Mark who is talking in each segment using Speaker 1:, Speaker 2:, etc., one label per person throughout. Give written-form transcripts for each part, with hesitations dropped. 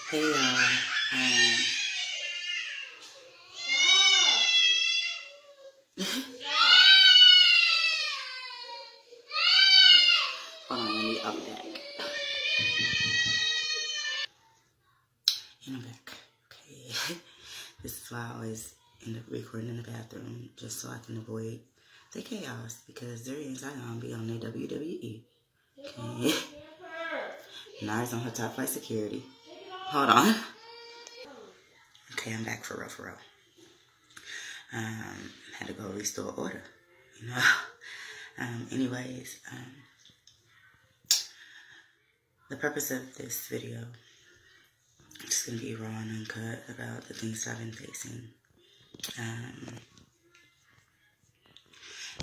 Speaker 1: Hey y'all. Hold on, let me up back. And I'm back. Okay. This is why I always end up recording in the bathroom, just so I can avoid the chaos, because there is I gonna be on the WWE. Okay. Nars on her top flight security. Hold on. Okay, I'm back for real. Had to go restore order, you know. Anyways, the purpose of this video is just gonna be raw and uncut about the things I've been facing.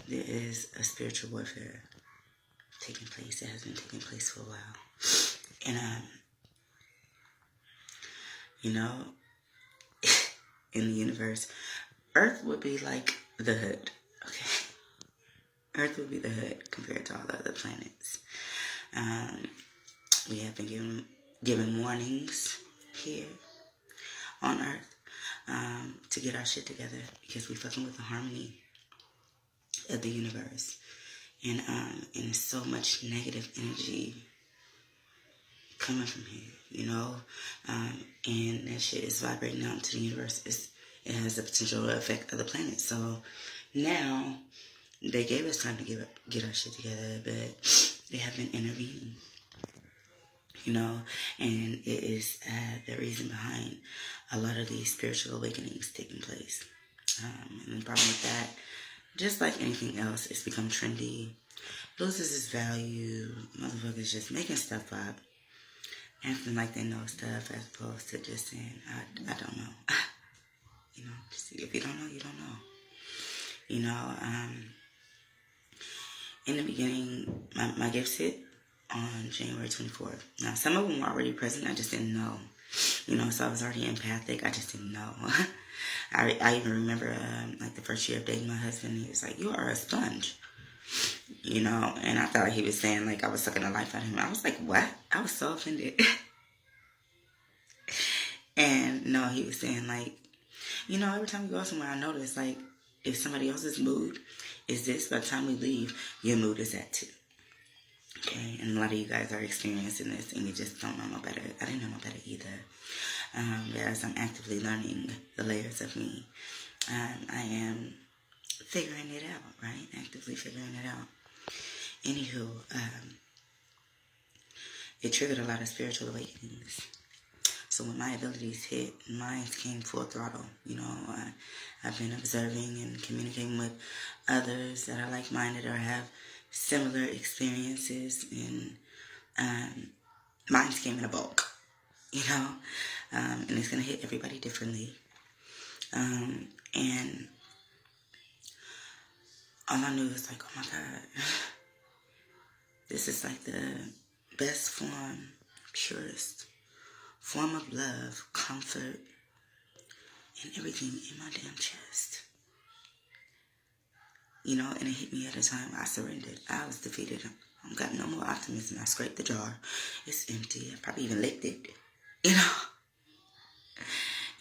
Speaker 1: There is a spiritual warfare taking place. It has been taking place for a while. And, you know, in the universe, Earth would be like the hood, okay? Earth would be the hood compared to all the other planets. We have been given warnings here on Earth to get our shit together, because we fucking with the harmony of the universe. And there's so much negative energy coming from here, you know, and that shit is vibrating out into the universe. It has the potential to affect other planets. So now they gave us time to get our shit together, but they have been intervening, you know, and it is the reason behind a lot of these spiritual awakenings taking place. And the problem with that, just like anything else, it's become trendy, loses its value. Motherfuckers just making stuff up, acting like they know stuff, as opposed to just saying, I don't know. You know, just, if you don't know, you don't know. You know, in the beginning, my gifts hit on January 24th. Now, some of them were already present, I just didn't know. You know, so I was already empathic, I just didn't know. I even remember, like, the first year of dating my husband, he was like, you are a sponge. You know, and I thought he was saying, like, I was sucking the life out of him. I was like, what? I was so offended. And no, he was saying, like, you know, every time you go somewhere, I notice, like, if somebody else's mood is this, by the time we leave, your mood is that too. Okay, and a lot of you guys are experiencing this, and you just don't know no better. I didn't know no better either. Whereas I'm actively learning the layers of me, I am figuring it out, right? Actively figuring it out. Anywho, it triggered a lot of spiritual awakenings. So when my abilities hit, mine came full throttle. You know, I've been observing and communicating with others that are like-minded or have similar experiences, and mine came in a bulk, you know, and it's going to hit everybody differently. And all I knew was like, oh my God, this is like the best form, purest form of love, comfort, and everything in my damn chest. You know, and it hit me at a time I surrendered. I was defeated. I've got no more optimism. I scraped the jar. It's empty. I probably even licked it. You know?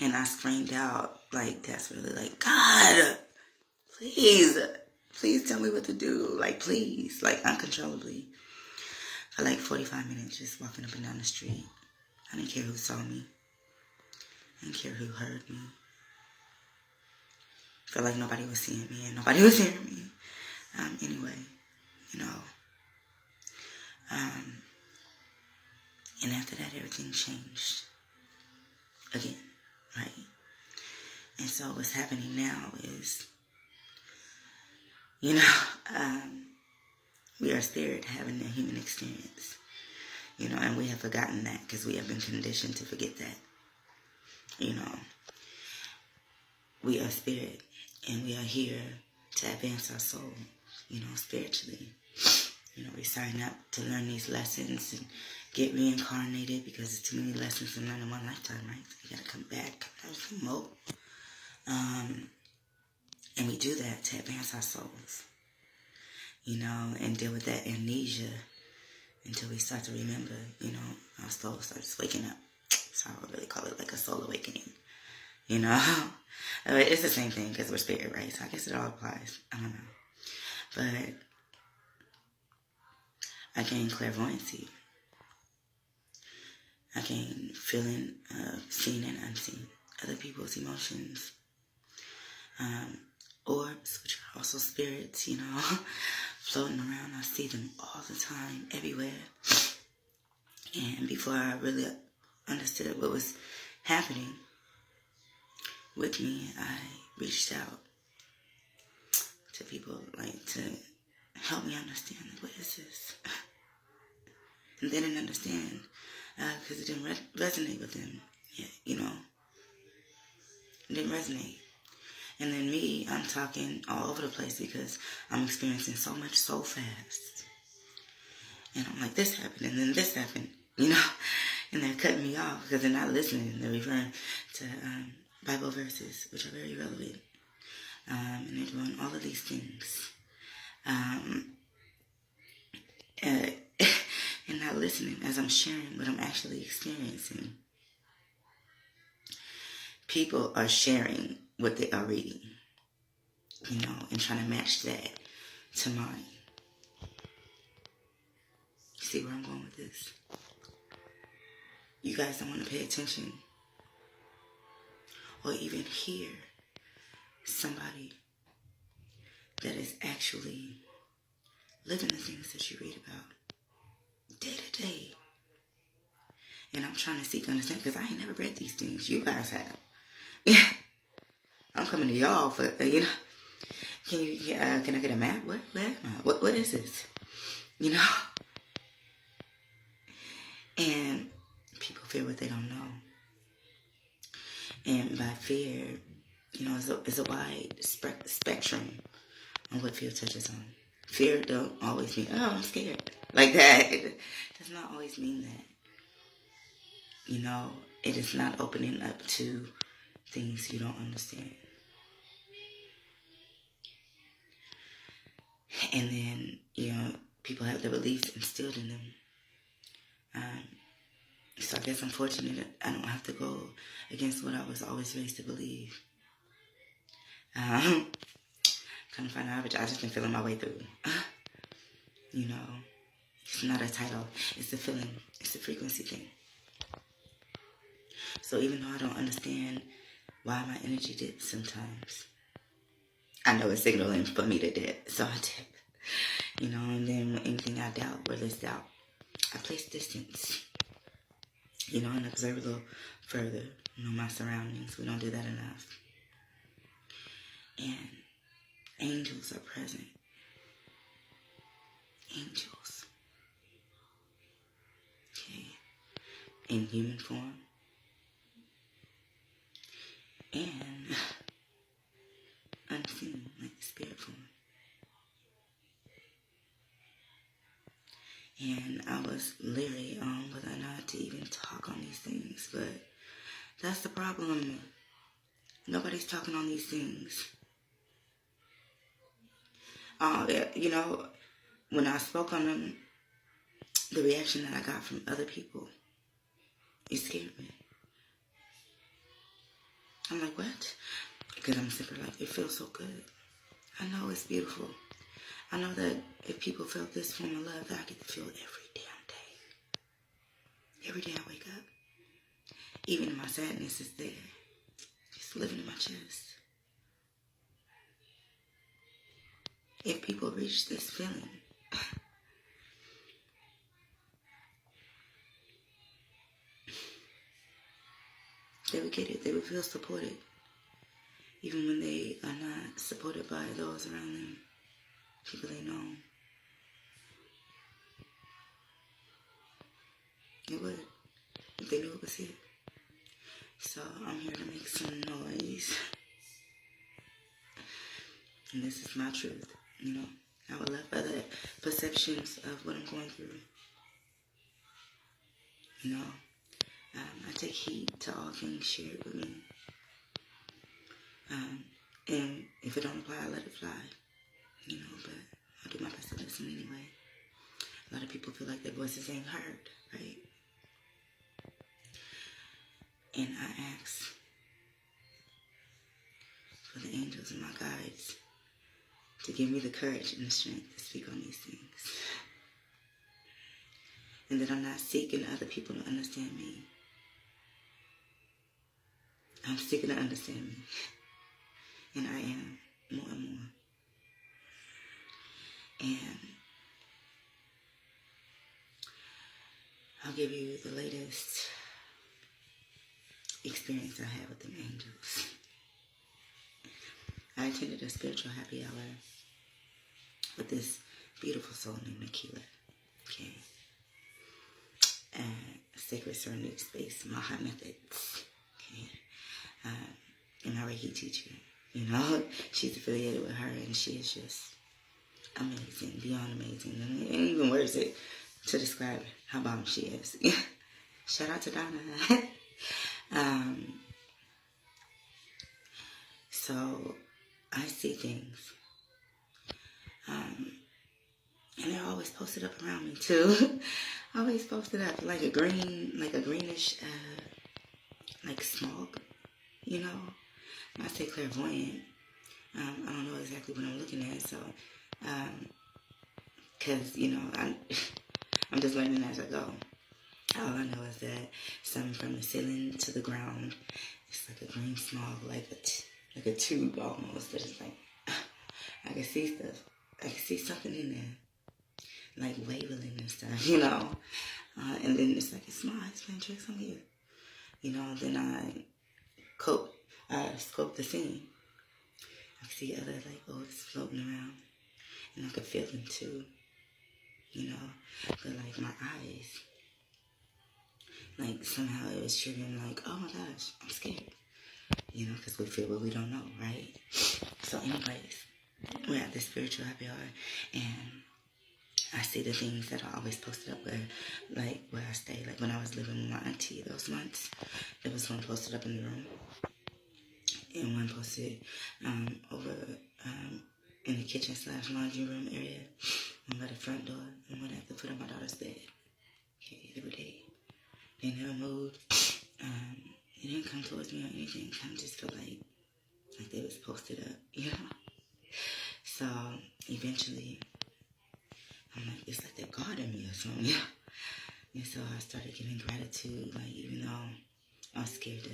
Speaker 1: And I screamed out, like, desperately, like, God, please tell me what to do. Like, please, like, uncontrollably. For like 45 minutes, just walking up and down the street. I didn't care who saw me. I didn't care who heard me. Felt like nobody was seeing me and nobody was hearing me. Anyway, you know. And after that, everything changed again, right? And so what's happening now is, you know, we are spirit having a human experience, you know, and we have forgotten that because we have been conditioned to forget that. You know, we are spirit, and we are here to advance our soul, you know, spiritually. You know, we sign up to learn these lessons and get reincarnated because there's too many lessons to learn in one lifetime, right? So you gotta come back, learn some more. And we do that to advance our souls, you know, and deal with that amnesia until we start to remember, you know, our soul starts waking up. That's how I soul awakening. You know, I mean, it's the same thing because we're spirit, right? So I guess it all applies. I don't know, but I gained clairvoyancy. I gained feeling of seen and unseen other people's emotions. Orbs, which are also spirits, you know, floating around. I see them all the time, everywhere. And before I really understood what was happening with me, I reached out to people like to help me understand, like, what is this? And they didn't understand because it didn't resonate with them. Yeah, you know, it didn't resonate. And then me, I'm talking all over the place because I'm experiencing so much so fast. And I'm like, this happened, and then this happened, you know? And they're cutting me off because they're not listening. They're referring to Bible verses, which are very relevant. And they're doing all of these things. And not listening as I'm sharing what I'm actually experiencing. People are sharing what they are reading, you know, and trying to match that to mine. You see where I'm going with this? You guys don't want to pay attention or even hear somebody that is actually living the things that you read about day to day. And I'm trying to seek understanding because I ain't never read these things. You guys have. Yeah. I'm coming to y'all for, you know, can I get a map? What is this? You know? And people fear what they don't know. And by fear, you know, it's a wide spectrum on what fear touches on. Fear don't always mean, oh, I'm scared. Like that. It does not always mean that. You know, it is not opening up to things you don't understand. And then, you know, people have their beliefs instilled in them. So I guess I'm fortunate that I don't have to go against what I was always raised to believe. Kind of find out, but I just been feeling my way through. You know, it's not a title. It's a feeling. It's a frequency thing. So even though I don't understand why my energy dips sometimes, I know it's signaling for me to dip, so I dip. You know, and then anything I doubt or list out, I place distance. You know, and observe a little further. You know, my surroundings. We don't do that enough. And angels are present. Angels. Okay. In human form. And unseen, like spirit form. And I was leery on whether or not to even talk on these things, but that's the problem. Nobody's talking on these things. You know, when I spoke on them, the reaction that I got from other people, it scared me. I'm like, what? Because I'm simply like, it feels so good. I know it's beautiful. I know that if people felt this form of love, that I get to feel every damn day. Every day I wake up. Even in my sadness is there. Just living in my chest. If people reach this feeling, they would get it. They would feel supported. Even when they are not supported by those around them. People they know. It would. If they knew it was it. So I'm here to make some noise. And this is my truth. You know, I would love other perceptions of what I'm going through. You know, I take heed to all things shared with me. And if it don't apply, I let it fly. You know, but I'll do my best to listen anyway. A lot of people feel like their voices ain't heard, right? And I ask for the angels and my guides to give me the courage and the strength to speak on these things. And that I'm not seeking other people to understand me. I'm seeking to understand me. And I am more and more. And I'll give you the latest experience I had with them angels. I attended a spiritual happy hour with this beautiful soul named Nikila. Okay. Sacred Serenity Space, Maha Methods. Okay. And my Reiki teacher. You know, she's affiliated with her, and she is just amazing, beyond amazing. And even words to describe how bomb she is. Shout out to Donna. So I see things. And they're always posted up around me too. Always posted up like a greenish, like smog, you know. When I say clairvoyant, I don't know exactly what I'm looking at, so, cause, you know, I'm just learning as I go. All I know is that something from the ceiling to the ground, it's like a green smog, like a tube almost, but it's like, I can see stuff. I can see something in there, like wavering and stuff, you know. And then it's like, it's playing tricks on you. You know, then I scope the scene. I can see other, like, orbs floating around. And I could feel them too. You know, but like my eyes, like somehow it was triggering, like, oh my gosh, I'm scared. You know, because we feel what we don't know, right? So anyways, we're at this spiritual happy hour, and I see the things that are always posted up where I stay. Like when I was living with my auntie those months, there was one posted up in the room, and one posted over in the kitchen / laundry room area, one by the front door, and one at the foot of my daughter's bed. Okay, every day. They never moved. They didn't come towards me or anything. Kind of just felt like they was posted up, you know. So eventually, I'm like, it's like they're guarding me or something, yeah. And so I started giving gratitude, like even though I was scared to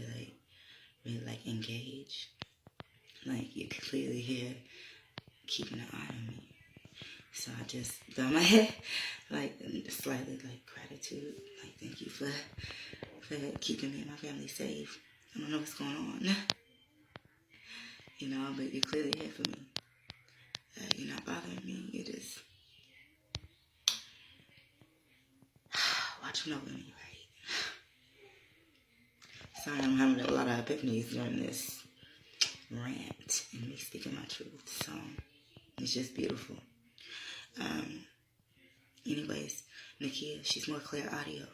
Speaker 1: really engage. Like you could clearly hear keeping an eye on me. So I just bow my head, slightly gratitude, thank you for keeping me and my family safe. I don't know what's going on, you know, but you're clearly here for me. You're not bothering me. You just watching over me, right? Sorry, I'm having a lot of epiphanies during this rant and me speaking my truth. So it's just beautiful. Anyways, Nakia, she's more clear audio.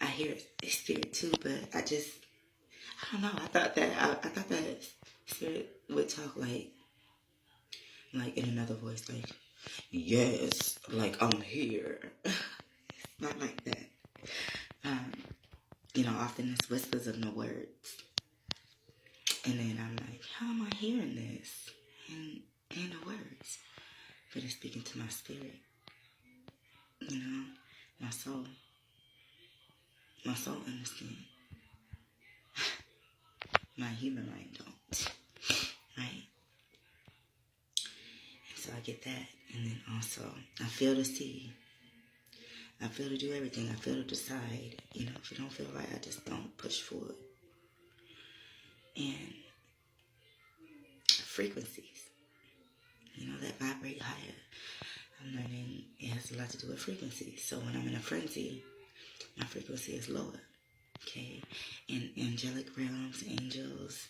Speaker 1: I hear spirit too, but I don't know. I thought that spirit would talk like in another voice, like, yes, like I'm here. Not like that. You know, often it's whispers of no words. And then I'm like, how am I hearing this? And no words. But it's speaking to my spirit. You know, my soul. My soul understands. My human mind don't. Right? And so I get that. And then also, I feel to see. I feel to do everything. I feel to decide. You know, if it don't feel right, I just don't push forward. And frequencies, you know, that vibrate higher. I'm learning it has a lot to do with frequencies. So when I'm in a frenzy, my frequency is lower. Okay? In angelic realms, angels,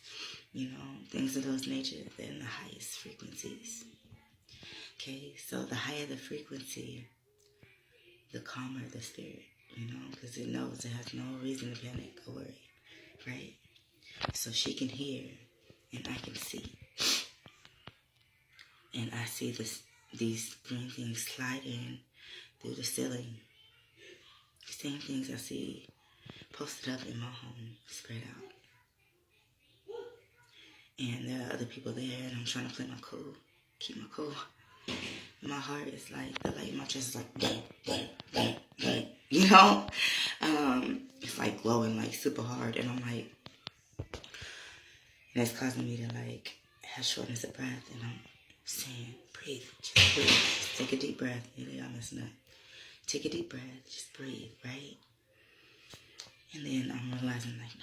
Speaker 1: you know, things of those nature, they're in the highest frequencies. Okay? So the higher the frequency, the calmer the spirit, you know, because it knows it has no reason to panic or worry. Right? So she can hear and I can see. And I see these green things sliding through the ceiling. The same things I see posted up in my home, spread out. And there are other people there, and I'm trying to play my cool, keep my cool. My heart is like, the light in my chest is like, bang, bang, bang, bang. You know? It's like glowing like super hard, and I'm like, and it's causing me to like have shortness of breath, and I'm saying, breathe, just breathe, just take a deep breath. Yeah, I'm messing up. Take a deep breath, just breathe, right? And then I'm realizing like,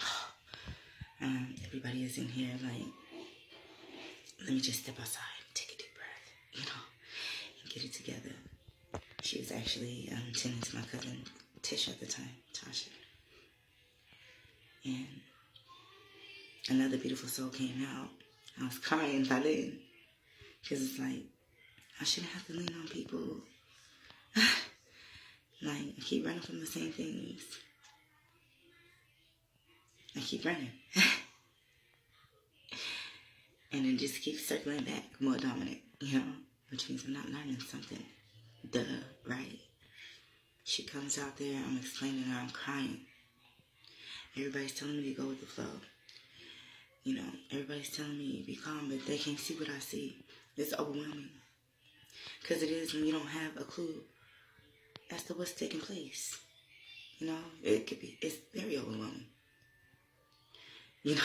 Speaker 1: no, everybody is in here, like, let me just step outside, take a deep breath, you know, and get it together. She was actually tending to my cousin Tish at the time, Tasha. And another beautiful soul came out. I was crying by then, because it's like, I shouldn't have to lean on people. Like, I keep running from the same things. I keep running. And it just keeps circling back, more dominant, you know, which means I'm not learning something. Duh, right? She comes out there, I'm explaining to her, I'm crying. Everybody's telling me to go with the flow. You know, everybody's telling me be calm, but they can't see what I see. It's overwhelming. Because it is when you don't have a clue as to what's taking place. You know, it's very overwhelming. You know?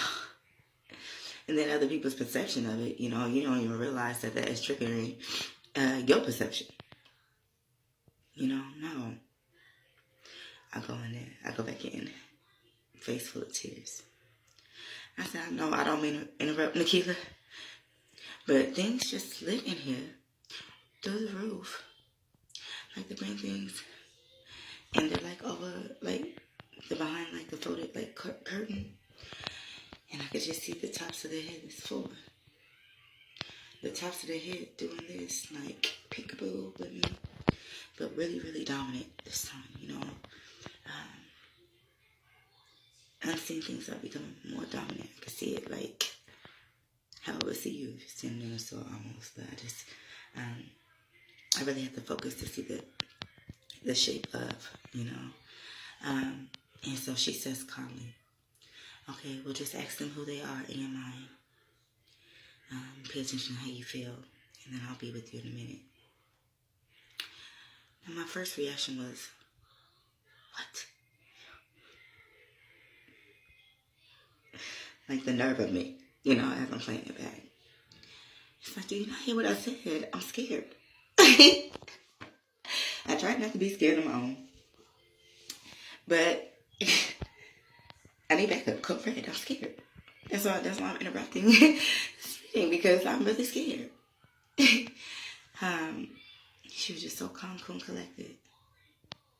Speaker 1: And then other people's perception of it, you know, you don't even realize that is triggering your perception. You know, no. I go in there, I go back in, face full of tears. I said, I know I don't mean to interrupt, Nikita, but things just slid in here through the roof. Like the green things. And they're like over, like, they're behind like the folded like curtain. And I could just see the tops of their heads forward. The tops of their head doing this, like, peekaboo with me. But really, really dominant this time, you know. Unseen things are becoming more dominant. I can see it like how I would see you standing in a store almost. But I just, I really have to focus to see the shape of, you know. And so she says calmly, okay, well, just ask them who they are in your mind. Pay attention to how you feel, and then I'll be with you in a minute. And my first reaction was, what? Like the nerve of me, you know, as I'm playing it back. It's like, do you not hear what I said? I'm scared. I tried not to be scared of my own. But I need backup. Come Fred, I'm scared. That's why I'm interrupting because I'm really scared. She was just so calm, cool, and collected.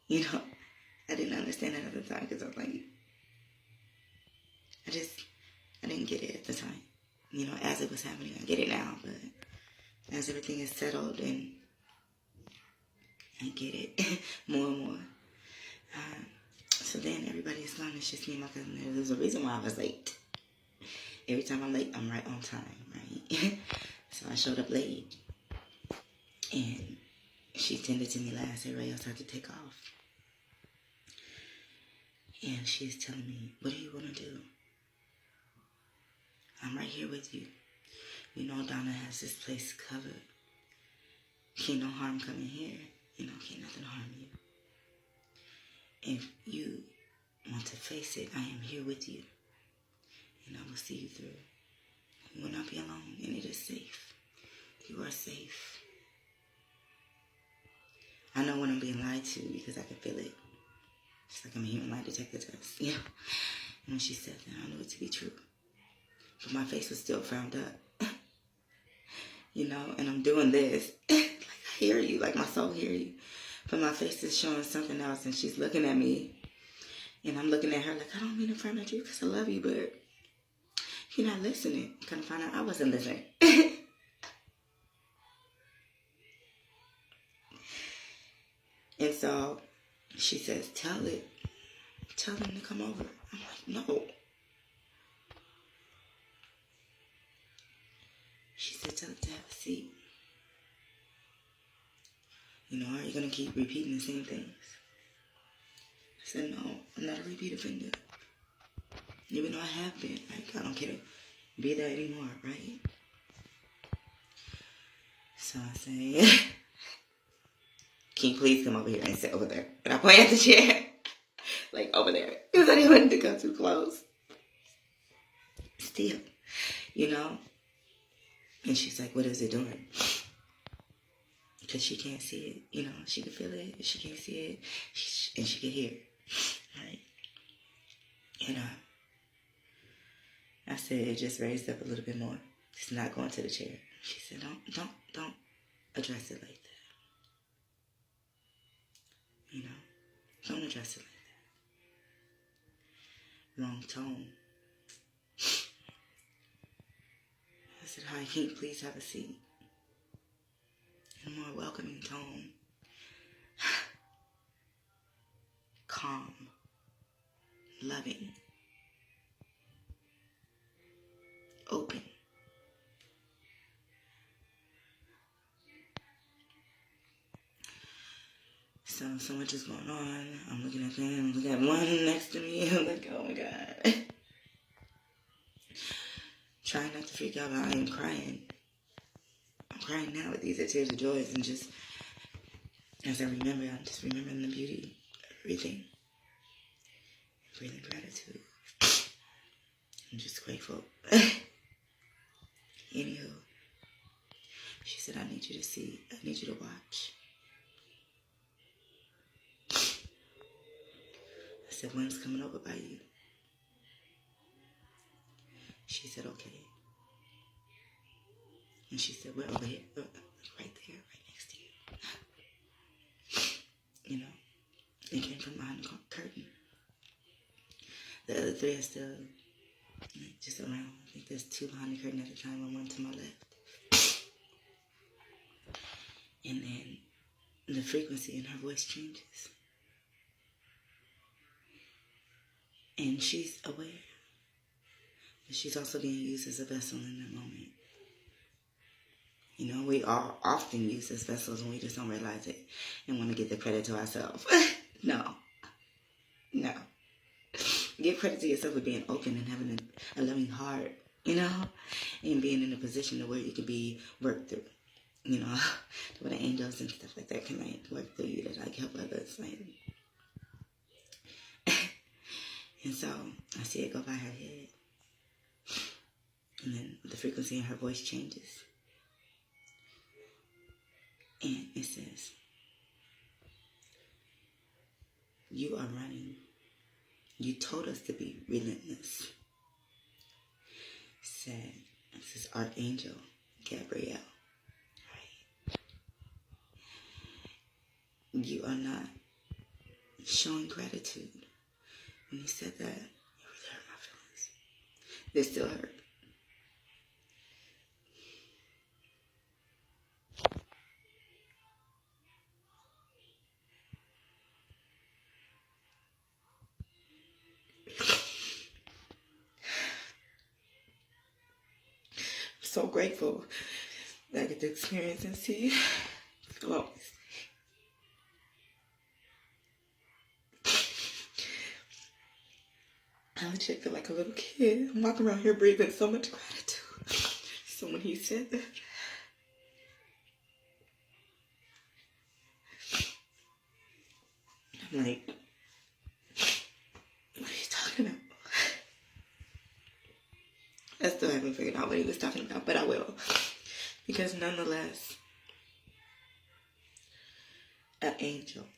Speaker 1: You know, I didn't understand that at the time because I was like, I didn't get it at the time. You know, as it was happening, I get it now, but as everything is settled and I get it more and more. So then everybody is gone. It's just me and my cousin. There's a reason why I was late. Every time I'm late, I'm right on time, right? So I showed up late. And she tended to me last. Everybody else had to take off. And she's telling me, what do you want to do? I'm right here with you. You know Donna has this place covered. Can't no harm come in here. You know, can't nothing harm you. If you want to face it, I am here with you. And I will see you through. You will not be alone, and it is safe. You are safe. I know when I'm being lied to because I can feel it. It's like I'm a human lie detector test. Yeah. And when she said that, I knew it to be true. But my face was still frowned up. You know, and I'm doing this. Like, I hear you. Like, my soul hear you. But my face is showing something else, and she's looking at me. And I'm looking at her like, I don't mean to frown at you because I love you, but you're not listening. I'm kind of find out I wasn't listening. And so she says, tell them to come over. I'm like, no. She said, tell them to have a seat. You know, are you going to keep repeating the same things? I said, no, I'm not a repeat offender. Even though I have been. Like, I don't care to be that anymore, right? So I say, can you please come over here and sit over there? And I point at the chair, like over there, because I didn't want it to go too close. Still, you know? And she's like, what is it doing? Because she can't see it, you know? She can feel it, she can't see it, and she can hear it, right? And I said, it just raised up a little bit more. It's not going to the chair. She said, don't address it like that. You know? Don't address it like that. Wrong tone. I said, hi, can you please have a seat? In a more welcoming tone. Calm. Loving. Open. So much is going on. I'm looking at them. Look at one next to me. I'm like, oh my God. Trying not to freak out, but I am crying. I'm crying now, but these are tears of joy. And just, as I remember, I'm just remembering the beauty of everything. Feeling gratitude. I'm just grateful. Anywho, she said, I need you to see. I need you to watch. I said, when's coming over by you? She said, okay. And she said, we're over here. Right there, right next to you. You know, it came from behind the curtain. The other three are still just around. I think there's two behind the curtain at the time and one to my left. And then the frequency in her voice changes. And she's aware. But she's also being used as a vessel in that moment. You know, we are often used as vessels and we just don't realize it and want to get the credit to ourselves. No. Give credit to yourself for being open and having a loving heart, you know, and being in a position to where you could be worked through, you know, where the angels and stuff like that can like work through you to like help others, like. And so I see it go by her head, and then the frequency in her voice changes, and it says, "You are running. You told us to be relentless," said, this is Archangel Gabrielle. Right? You are not showing gratitude. When he said that, it really hurt my feelings. They still hurt. So grateful that I get to experience and see. Well, I legit feel like a little kid. I'm walking around here breathing so much gratitude. So when he said that, I'm like, what are you talking about? I still haven't figured out what he was talking about, but I will. Because nonetheless, an angel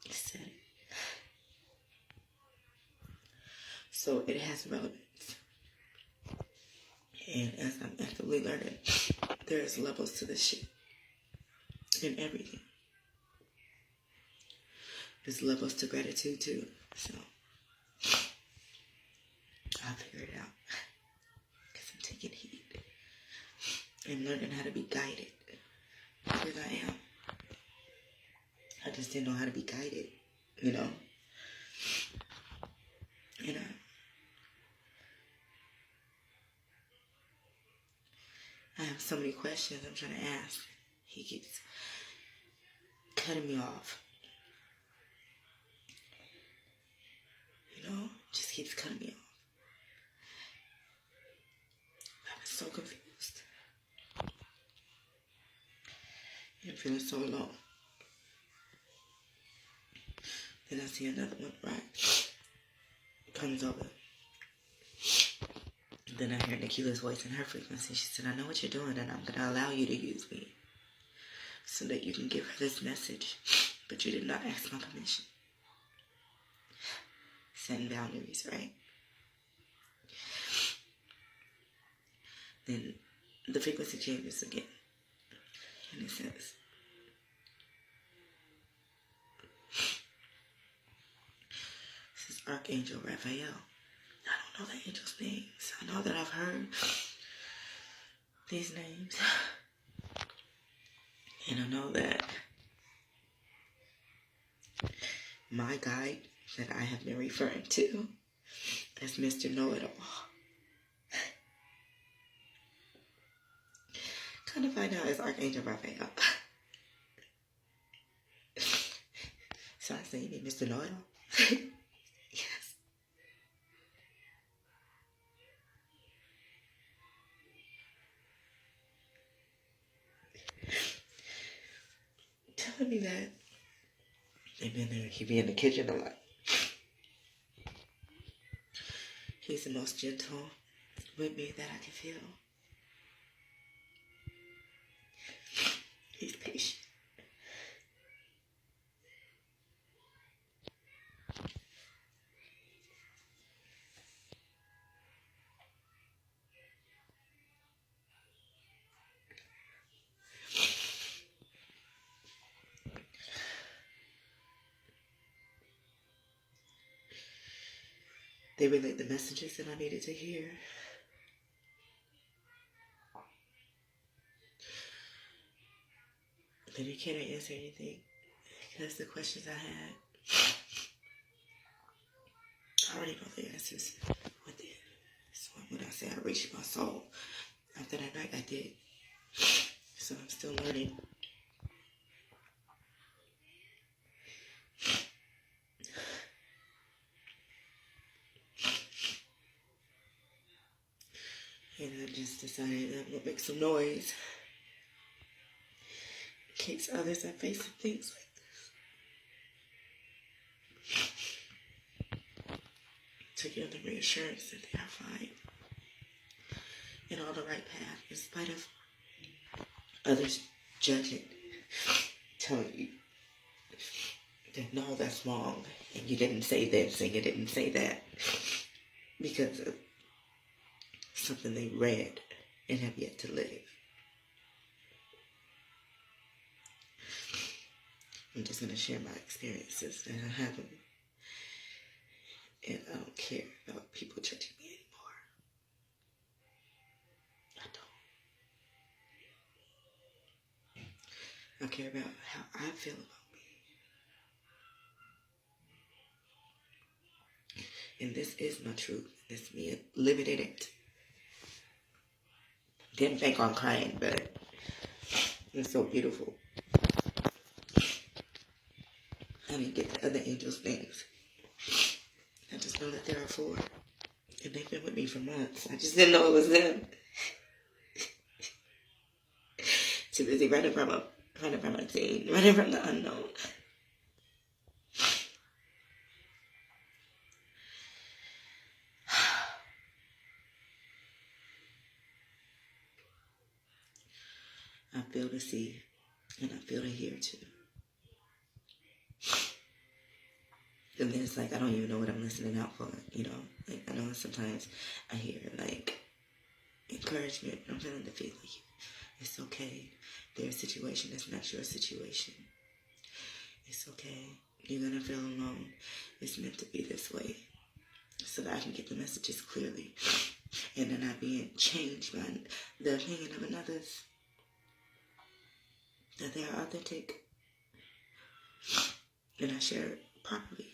Speaker 1: said it. So it has relevance. And as I'm actively learning, there's levels to this shit. In everything. There's levels to gratitude too. So I'll figure it out. Because I'm taking heed. And learning how to be guided. Because I am. I just didn't know how to be guided. You know? You know? I have so many questions I'm trying to ask. He keeps cutting me off. just keeps cutting me off. I've been so confused. I'm feeling so alone. Then I see another one, right? Comes over. Then I hear Nikila's voice in her frequency. She said, I know what you're doing, and I'm going to allow you to use me so that you can give her this message. But you did not ask my permission. Setting boundaries, right? Then the frequency changes again. And it says, this is Archangel Raphael. I don't know the angel's names. I know that I've heard these names. And I know that my guide that I have been referring to as Mr. Know-It-All. Kind of find out it's Archangel Raphael. So I say, you need Mr. Know-It-All? Yes. Telling me that he be in the kitchen a lot. He's the most gentle with me that I can feel. He's patient. They relayed the messages that I needed to hear. But he can't answer anything because the questions I had, I already know the answers within. So when I say I reached my soul, after that night I did. So I'm still learning. And I just decided that I'm going to make some noise in case others are facing things like this. To give them reassurance that they are fine and on the right path in spite of others judging, telling you that no, that's wrong, and you didn't say this and you didn't say that because of something they read and have yet to live. I'm just going to share my experiences that I haven't, and I don't care about people judging me anymore. I don't. I care about how I feel about me. And this is my truth. It's me living in it. Didn't think on crying, but it's so beautiful. I didn't get the other angels' names. I just know that there are 4. And they've been with me for months. I just didn't know it was them. Too busy running from a teen, running from the unknown. I feel to see, and I feel to hear too. And then it's like, I don't even know what I'm listening out for, Like, I know sometimes I hear, like, encouragement. I'm feeling the feeling. It's okay. Their situation is not your situation. It's okay. You're going to feel alone. It's meant to be this way. So that I can get the messages clearly. And they're not being changed by the opinion of another's. That they are authentic. And I share it properly.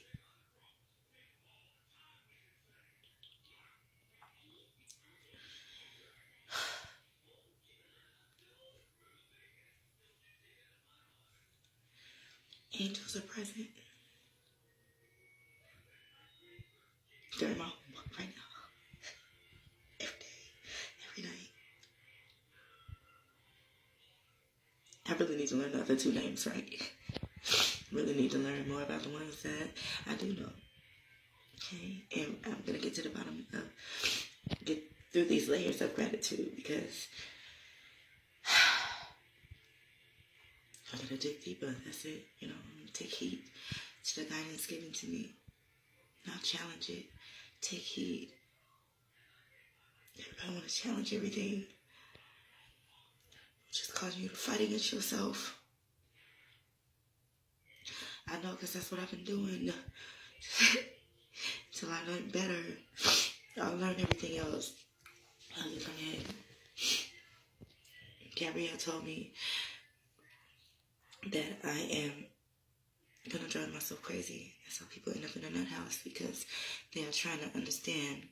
Speaker 1: Angels are present. to learn the other two names, right? Really need to learn more about the ones that I do know. Okay, and I'm gonna get to the bottom of, get through these layers of gratitude, because I gotta dig deeper. That's it. Take heed to the guidance given to me. Not challenge it. Take heed. Everybody want to challenge everything, just causing you to fight against yourself. I know, because that's what I've been doing. Until I learn better, I'll learn everything else. I'll get from it. Gabrielle told me that I am gonna drive myself crazy. And so people end up in a nut house because they are trying to understand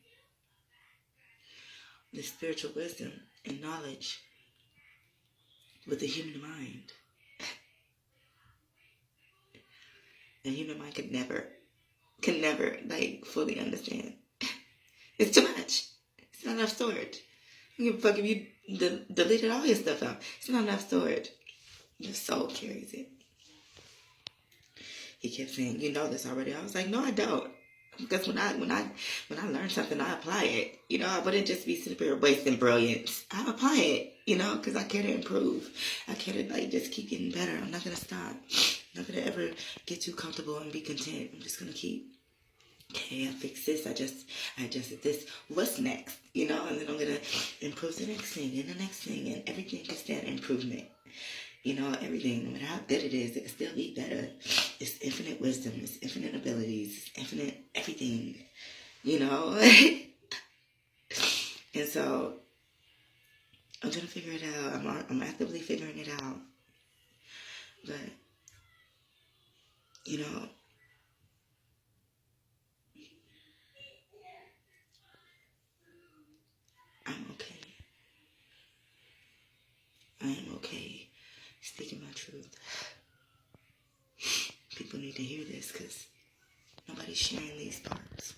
Speaker 1: the spiritual wisdom and knowledge with the human mind. The human mind can never fully understand. It's too much. It's not enough storage. I don't give a fuck if you deleted all your stuff out. It's not enough storage. Your soul carries it. He kept saying, "You know this already." I was like, "No, I don't." Because when I learn something, I apply it. I wouldn't just be sitting here wasting brilliance. I apply it, because I care to improve. I care to just keep getting better. I'm not gonna stop. I'm not gonna ever get too comfortable and be content. I'm just gonna keep. Okay, I fixed this. I adjusted this. What's next? And then I'm gonna improve the next thing and the next thing, and everything is that improvement. Everything, no matter how good it is, it can still be better. It's infinite wisdom, it's infinite abilities, it's infinite everything, And so, I'm gonna figure it out. I'm actively figuring it out. But, I'm okay. I am okay speaking my truth. People need to hear this, because nobody's sharing these parts.